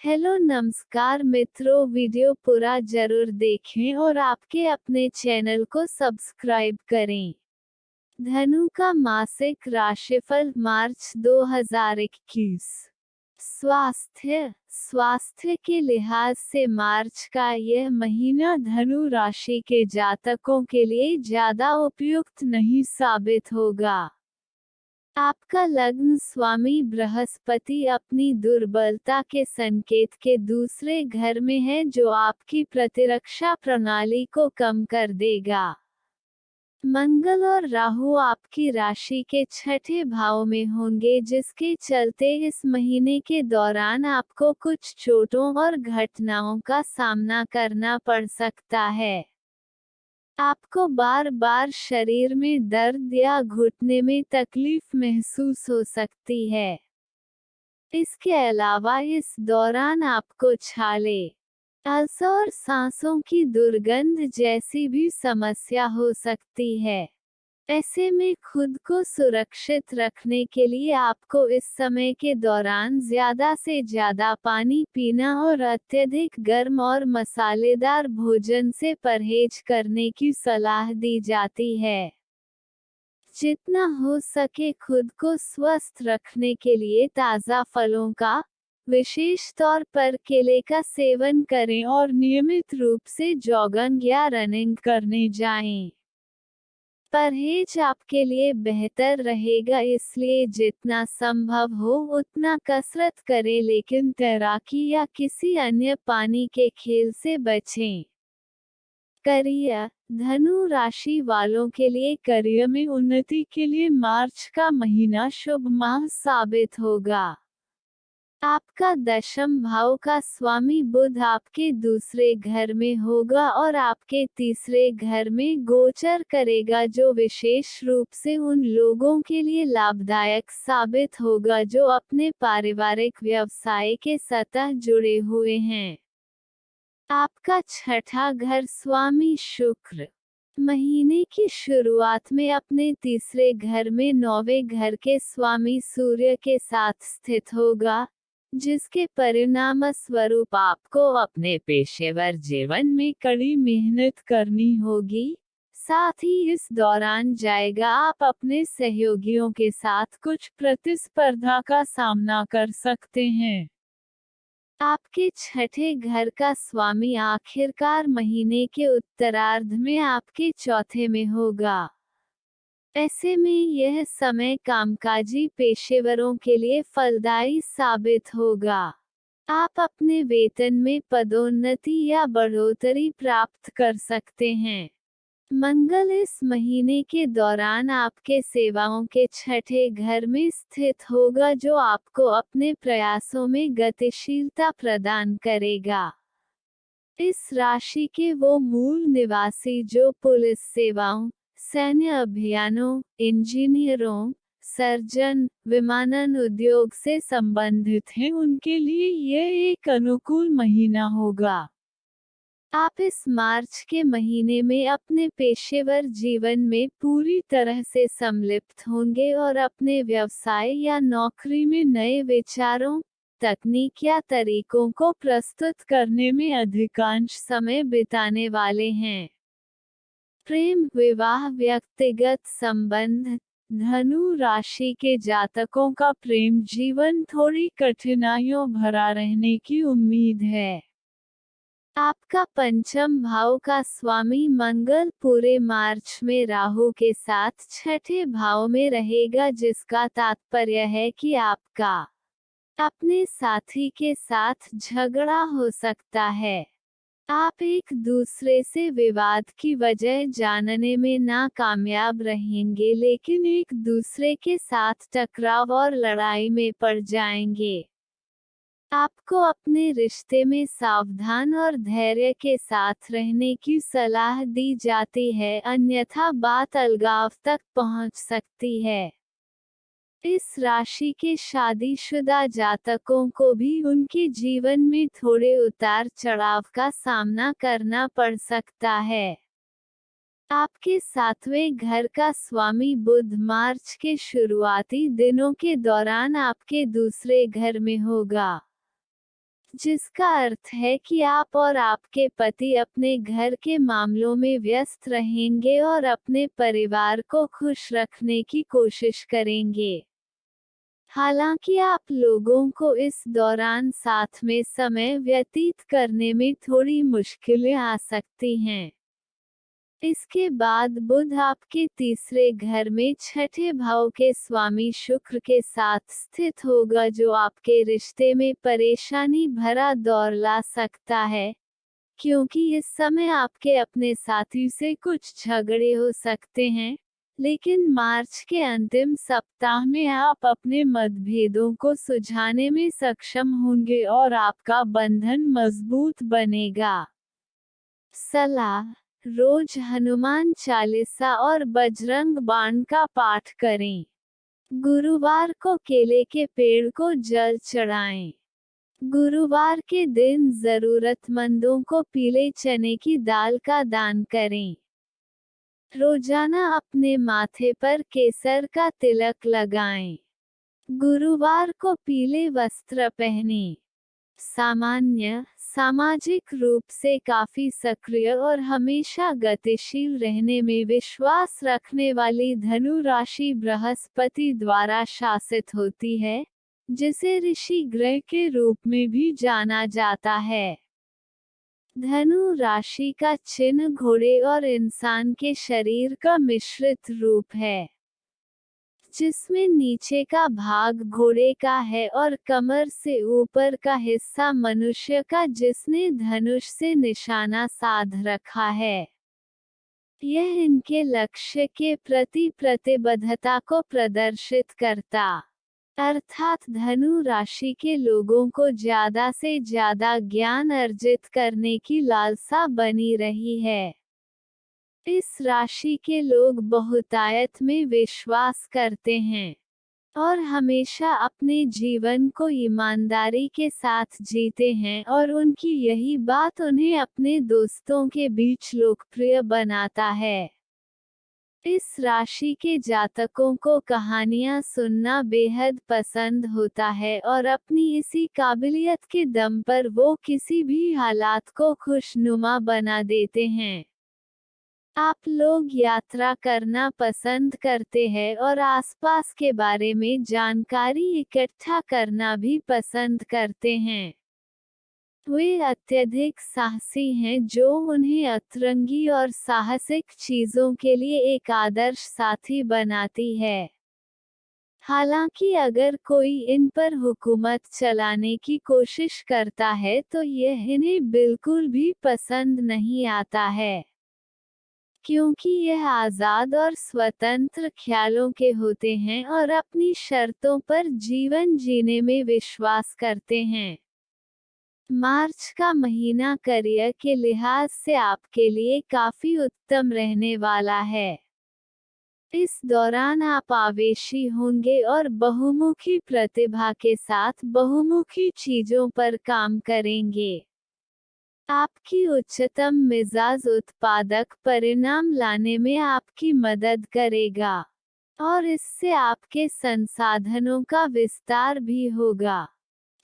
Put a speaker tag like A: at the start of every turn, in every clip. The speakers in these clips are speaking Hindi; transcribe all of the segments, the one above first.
A: हेलो नमस्कार मित्रों, वीडियो पूरा जरूर देखें और आपके अपने चैनल को सब्सक्राइब करें। धनु का मासिक राशिफल मार्च 2021। स्वास्थ्य के लिहाज से मार्च का यह महीना धनु राशि के जातकों के लिए ज्यादा उपयुक्त नहीं साबित होगा। आपका लग्न स्वामी बृहस्पति अपनी दुर्बलता के संकेत के दूसरे घर में है, जो आपकी प्रतिरक्षा प्रणाली को कम कर देगा। मंगल और राहु आपकी राशि के छठे भाव में होंगे, जिसके चलते इस महीने के दौरान आपको कुछ चोटों और घटनाओं का सामना करना पड़ सकता है। आपको बार बार शरीर में दर्द या घुटने में तकलीफ महसूस हो सकती है। इसके अलावा इस दौरान आपको छाले, अल्सर और सांसों की दुर्गंध जैसी भी समस्या हो सकती है। ऐसे में खुद को सुरक्षित रखने के लिए आपको इस समय के दौरान ज्यादा से ज्यादा पानी पीना और अत्यधिक गर्म और मसालेदार भोजन से परहेज करने की सलाह दी जाती है। जितना हो सके खुद को स्वस्थ रखने के लिए ताज़ा फलों का, विशेष तौर पर केले का सेवन करें और नियमित रूप से जॉगिंग या रनिंग करने जाएं। परहेज आपके लिए बेहतर रहेगा, इसलिए जितना संभव हो उतना कसरत करें, लेकिन तैराकी या किसी अन्य पानी के खेल से बचें। करियर, धनु राशि वालों के लिए करियर में उन्नति के लिए मार्च का महीना शुभ माह साबित होगा। आपका दशम भाव का स्वामी बुध आपके दूसरे घर में होगा और आपके तीसरे घर में गोचर करेगा, जो विशेष रूप से उन लोगों के लिए लाभदायक साबित होगा जो अपने पारिवारिक व्यवसाय के साथ जुड़े हुए हैं। आपका छठा घर स्वामी शुक्र महीने की शुरुआत में अपने तीसरे घर में नौवें घर के स्वामी सूर्य के साथ स्थित होगा, जिसके परिणाम स्वरूप आपको अपने पेशेवर जीवन में कड़ी मेहनत करनी होगी। साथ ही इस दौरान जाएगा आप अपने सहयोगियों के साथ कुछ प्रतिस्पर्धा का सामना कर सकते हैं। आपके छठे घर का स्वामी आखिरकार महीने के उत्तरार्ध में आपके चौथे में होगा। ऐसे में यह समय कामकाजी पेशेवरों के लिए फलदायी साबित होगा। आप अपने वेतन में पदोन्नति या बढ़ोतरी प्राप्त कर सकते हैं। मंगल इस महीने के दौरान आपके सेवाओं के छठे घर में स्थित होगा, जो आपको अपने प्रयासों में गतिशीलता प्रदान करेगा। इस राशि के वो मूल निवासी जो पुलिस सेवाओं, सैन्य अभियानों, इंजीनियरों, सर्जन, विमानन उद्योग से संबंधित हैं, उनके लिए यह एक अनुकूल महीना होगा। आप इस मार्च के महीने में अपने पेशेवर जीवन में पूरी तरह से सम्मिलित होंगे और अपने व्यवसाय या नौकरी में नए विचारों, तकनीक या तरीकों को प्रस्तुत करने में अधिकांश समय बिताने वाले हैं। प्रेम, विवाह, व्यक्तिगत संबंध, धनु राशि के जातकों का प्रेम जीवन थोड़ी कठिनाइयों भरा रहने की उम्मीद है। आपका पंचम भाव का स्वामी मंगल पूरे मार्च में राहु के साथ छठे भाव में रहेगा, जिसका तात्पर्य है कि आपका अपने साथी के साथ झगड़ा हो सकता है। आप एक दूसरे से विवाद की वजह जानने में नाकामयाब रहेंगे, लेकिन एक दूसरे के साथ टकराव और लड़ाई में पड़ जाएंगे। आपको अपने रिश्ते में सावधान और धैर्य के साथ रहने की सलाह दी जाती है, अन्यथा बात अलगाव तक पहुंच सकती है। इस राशि के शादीशुदा जातकों को भी उनके जीवन में थोड़े उतार चढ़ाव का सामना करना पड़ सकता है। आपके सातवें घर का स्वामी बुध मार्च के शुरुआती दिनों के दौरान आपके दूसरे घर में होगा। जिसका अर्थ है कि आप और आपके पति अपने घर के मामलों में व्यस्त रहेंगे और अपने परिवार को खुश रखने की कोशिश करेंगे। हालांकि आप लोगों को इस दौरान साथ में समय व्यतीत करने में थोड़ी मुश्किलें आ सकती हैं। इसके बाद बुध आपके तीसरे घर में छठे भाव के स्वामी शुक्र के साथ स्थित होगा, जो आपके रिश्ते में परेशानी भरा दौर ला सकता है, क्योंकि इस समय आपके अपने साथी से कुछ झगड़े हो सकते हैं। लेकिन मार्च के अंतिम सप्ताह में आप अपने मतभेदों को सुलझाने में सक्षम होंगे और आपका बंधन मजबूत बनेगा। सलाह: रोज हनुमान चालीसा और बजरंग बाण का पाठ करें। गुरुवार को केले के पेड़ को जल चढ़ाएं। गुरुवार के दिन जरूरतमंदों को पीले चने की दाल का दान करें। रोजाना अपने माथे पर केसर का तिलक लगाएं। गुरुवार को पीले वस्त्र पहनें। सामान्य, सामाजिक रूप से काफी सक्रिय और हमेशा गतिशील रहने में विश्वास रखने वाली धनु राशि बृहस्पति द्वारा शासित होती है, जिसे ऋषि ग्रह के रूप में भी जाना जाता है। धनु राशि का चिन्ह घोड़े और इंसान के शरीर का मिश्रित रूप है, जिसमें नीचे का भाग घोड़े का है और कमर से ऊपर का हिस्सा मनुष्य का, जिसने धनुष से निशाना साध रखा है। यह इनके लक्ष्य के प्रति प्रतिबद्धता को प्रदर्शित करता, अर्थात धनु राशि के लोगों को ज्यादा से ज्यादा ज्ञान अर्जित करने की लालसा बनी रही है। इस राशि के लोग बहुतायत में विश्वास करते हैं और हमेशा अपने जीवन को ईमानदारी के साथ जीते हैं, और उनकी यही बात उन्हें अपने दोस्तों के बीच लोकप्रिय बनाता है। इस राशि के जातकों को कहानियां सुनना बेहद पसंद होता है और अपनी इसी काबिलियत के दम पर वो किसी भी हालात को खुशनुमा बना देते हैं। आप लोग यात्रा करना पसंद करते हैं और आसपास के बारे में जानकारी इकट्ठा करना भी पसंद करते हैं। वे अत्यधिक साहसी हैं, जो उन्हें अतरंगी और साहसिक चीजों के लिए एक आदर्श साथी बनाती है। हालांकि अगर कोई इन पर हुकूमत चलाने की कोशिश करता है तो यह इन्हें बिल्कुल भी पसंद नहीं आता है, क्योंकि यह आज़ाद और स्वतंत्र ख्यालों के होते हैं और अपनी शर्तों पर जीवन जीने में विश्वास करते हैं। मार्च का महीना करियर के लिहाज से आपके लिए काफी उत्तम रहने वाला है। इस दौरान आप आवेशी होंगे और बहुमुखी प्रतिभा के साथ बहुमुखी चीजों पर काम करेंगे। आपकी उच्चतम मिजाज उत्पादक परिणाम लाने में आपकी मदद करेगा, और इससे आपके संसाधनों का विस्तार भी होगा।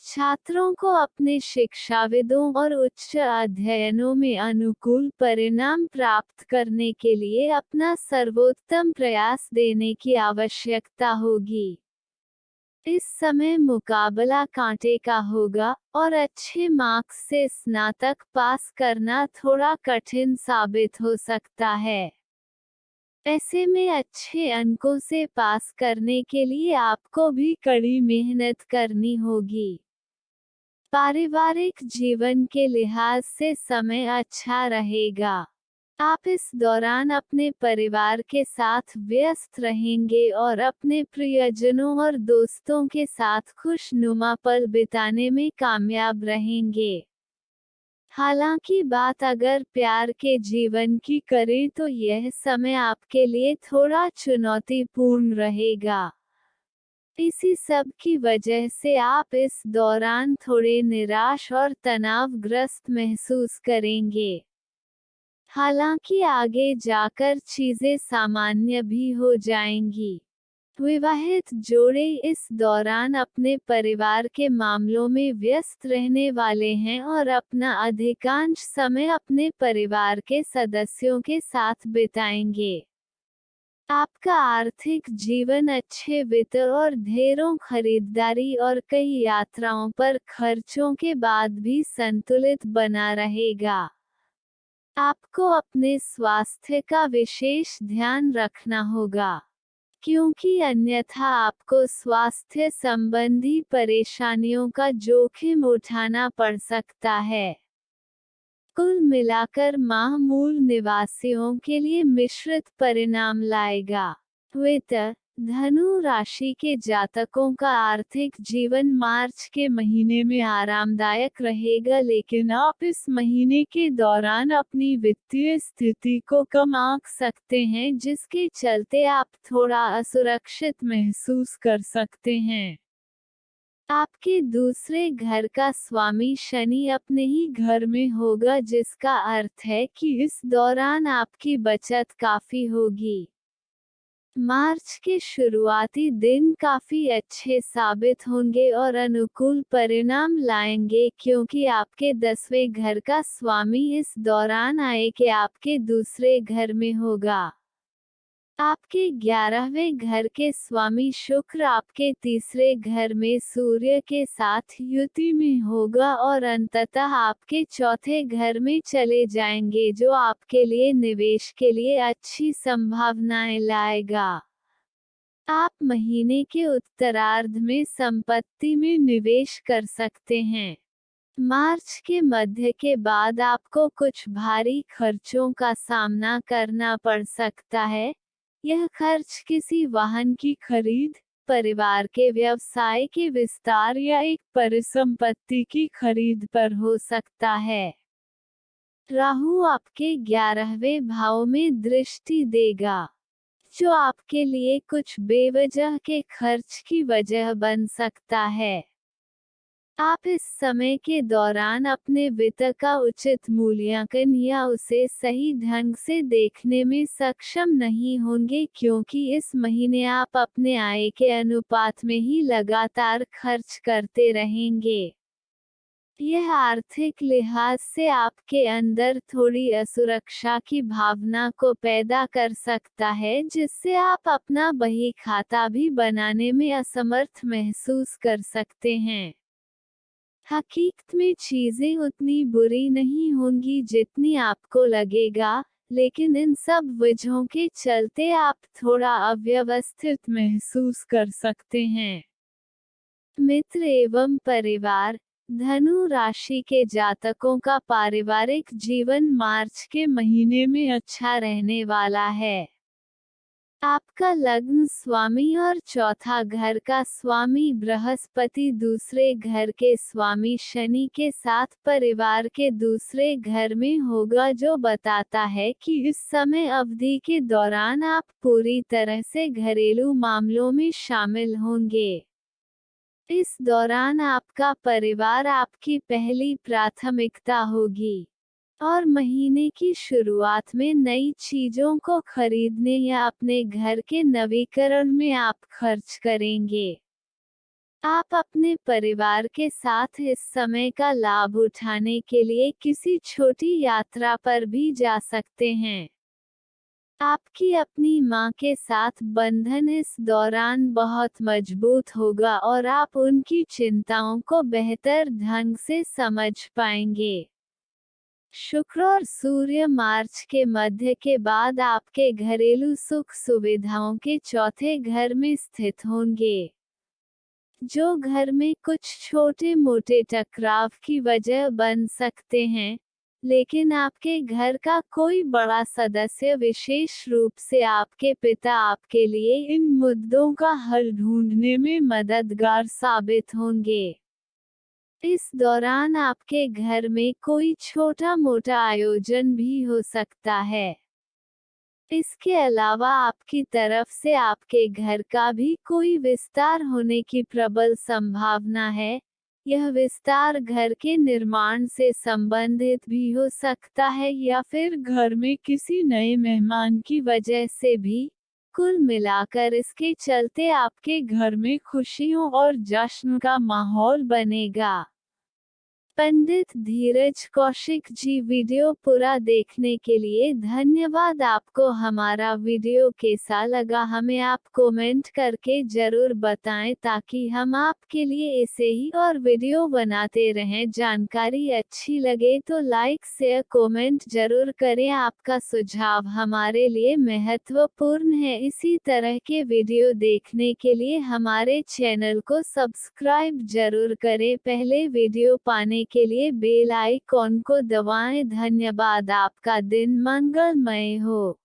A: छात्रों को अपने शिक्षाविदों और उच्च अध्ययनों में अनुकूल परिणाम प्राप्त करने के लिए अपना सर्वोत्तम प्रयास देने की आवश्यकता होगी। इस समय मुकाबला कांटे का होगा, और अच्छे मार्क्स से स्नातक पास करना थोड़ा कठिन साबित हो सकता है। ऐसे में अच्छे अंकों से पास करने के लिए आपको भी कड़ी मेहनत करनी होगी। पारिवारिक जीवन के लिहाज से समय अच्छा रहेगा। आप इस दौरान अपने परिवार के साथ व्यस्त रहेंगे और अपने प्रियजनों और दोस्तों के साथ खुशनुमा पल बिताने में कामयाब रहेंगे। हालांकि बात अगर प्यार के जीवन की करें तो यह समय आपके लिए थोड़ा चुनौतीपूर्ण रहेगा। इसी सब की वजह से आप इस दौरान थोड़े निराश और तनावग्रस्त महसूस करेंगे। हालांकि आगे जाकर चीजें सामान्य भी हो जाएंगी। विवाहित जोड़े इस दौरान अपने परिवार के मामलों में व्यस्त रहने वाले हैं और अपना अधिकांश समय अपने परिवार के सदस्यों के साथ बिताएंगे। आपका आर्थिक जीवन अच्छे वित्त और ढेरों खरीदारी और कई यात्राओं पर खर्चों के बाद भी संतुलित बना रहेगा। आपको अपने स्वास्थ्य का विशेष ध्यान रखना होगा, क्योंकि अन्यथा आपको स्वास्थ्य संबंधी परेशानियों का जोखिम उठाना पड़ सकता है। कुल मिलाकर माह मूल निवासियों के लिए मिश्रित परिणाम लाएगा। वित्त, धनु राशि के जातकों का आर्थिक जीवन मार्च के महीने में आरामदायक रहेगा, लेकिन आप इस महीने के दौरान अपनी वित्तीय स्थिति को कम आंक सकते हैं, जिसके चलते आप थोड़ा असुरक्षित महसूस कर सकते हैं। आपके दूसरे घर का स्वामी शनि अपने ही घर में होगा, जिसका अर्थ है कि इस दौरान आपकी बचत काफी होगी। मार्च के शुरुआती दिन काफी अच्छे साबित होंगे और अनुकूल परिणाम लाएंगे, क्योंकि आपके 10वें घर का स्वामी इस दौरान आए कि आपके दूसरे घर में होगा। आपके 11वें घर के स्वामी शुक्र आपके तीसरे घर में सूर्य के साथ युति में होगा और अंततः आपके चौथे घर में चले जाएंगे, जो आपके लिए निवेश के लिए अच्छी संभावनाएं लाएगा। आप महीने के उत्तरार्ध में संपत्ति में निवेश कर सकते हैं। मार्च के मध्य के बाद आपको कुछ भारी खर्चों का सामना करना पड़ सकता है। यह खर्च किसी वाहन की खरीद, परिवार के व्यवसाय के विस्तार या एक परिसंपत्ति की खरीद पर हो सकता है। राहु आपके 11वें भाव में दृष्टि देगा, जो आपके लिए कुछ बेवजह के खर्च की वजह बन सकता है। आप इस समय के दौरान अपने वित्त का उचित मूल्यांकन या उसे सही ढंग से देखने में सक्षम नहीं होंगे, क्योंकि इस महीने आप अपने आय के अनुपात में ही लगातार खर्च करते रहेंगे। यह आर्थिक लिहाज से आपके अंदर थोड़ी असुरक्षा की भावना को पैदा कर सकता है, जिससे आप अपना बही खाता भी बनाने में असमर्थ महसूस कर सकते हैं। हकीकत में चीजें उतनी बुरी नहीं होंगी जितनी आपको लगेगा, लेकिन इन सब वजहों के चलते आप थोड़ा अव्यवस्थित महसूस कर सकते हैं। मित्र एवं परिवार, धनु राशि के जातकों का पारिवारिक जीवन मार्च के महीने में अच्छा रहने वाला है। आपका लग्न स्वामी और चौथा घर का स्वामी बृहस्पति दूसरे घर के स्वामी शनि के साथ परिवार के दूसरे घर में होगा, जो बताता है कि इस समय अवधि के दौरान आप पूरी तरह से घरेलू मामलों में शामिल होंगे। इस दौरान आपका परिवार आपकी पहली प्राथमिकता होगी और महीने की शुरुआत में नई चीजों को खरीदने या अपने घर के नवीकरण में आप खर्च करेंगे। आप अपने परिवार के साथ इस समय का लाभ उठाने के लिए किसी छोटी यात्रा पर भी जा सकते हैं। आपकी अपनी मां के साथ बंधन इस दौरान बहुत मजबूत होगा और आप उनकी चिंताओं को बेहतर ढंग से समझ पाएंगे। शुक्र और सूर्य मार्च के मध्य के बाद आपके घरेलू सुख सुविधाओं के चौथे घर में स्थित होंगे, जो घर में कुछ छोटे मोटे टकराव की वजह बन सकते हैं, लेकिन आपके घर का कोई बड़ा सदस्य, विशेष रूप से आपके पिता, आपके लिए इन मुद्दों का हल ढूंढने में मददगार साबित होंगे। इस दौरान आपके घर में कोई छोटा मोटा आयोजन भी हो सकता है। इसके अलावा आपकी तरफ से आपके घर का भी कोई विस्तार होने की प्रबल संभावना है। यह विस्तार घर के निर्माण से संबंधित भी हो सकता है या फिर घर में किसी नए मेहमान की वजह से भी। कुल मिलाकर इसके चलते आपके घर में खुशियों और जश्न का माहौल बनेगा। पंडित धीरज कौशिक जी, वीडियो पूरा देखने के लिए धन्यवाद। आपको हमारा वीडियो कैसा लगा हमें आप कमेंट करके जरूर बताएं ताकि हम आपके लिए ऐसे ही और वीडियो बनाते रहें। जानकारी अच्छी लगे तो लाइक शेयर कमेंट जरूर करें। आपका सुझाव हमारे लिए महत्वपूर्ण है। इसी तरह के वीडियो देखने के लिए हमारे चैनल को सब्सक्राइब जरूर करें। पहले वीडियो पाने के लिए बेल आइकॉन को दबाएं। धन्यवाद। आपका दिन मंगलमय हो।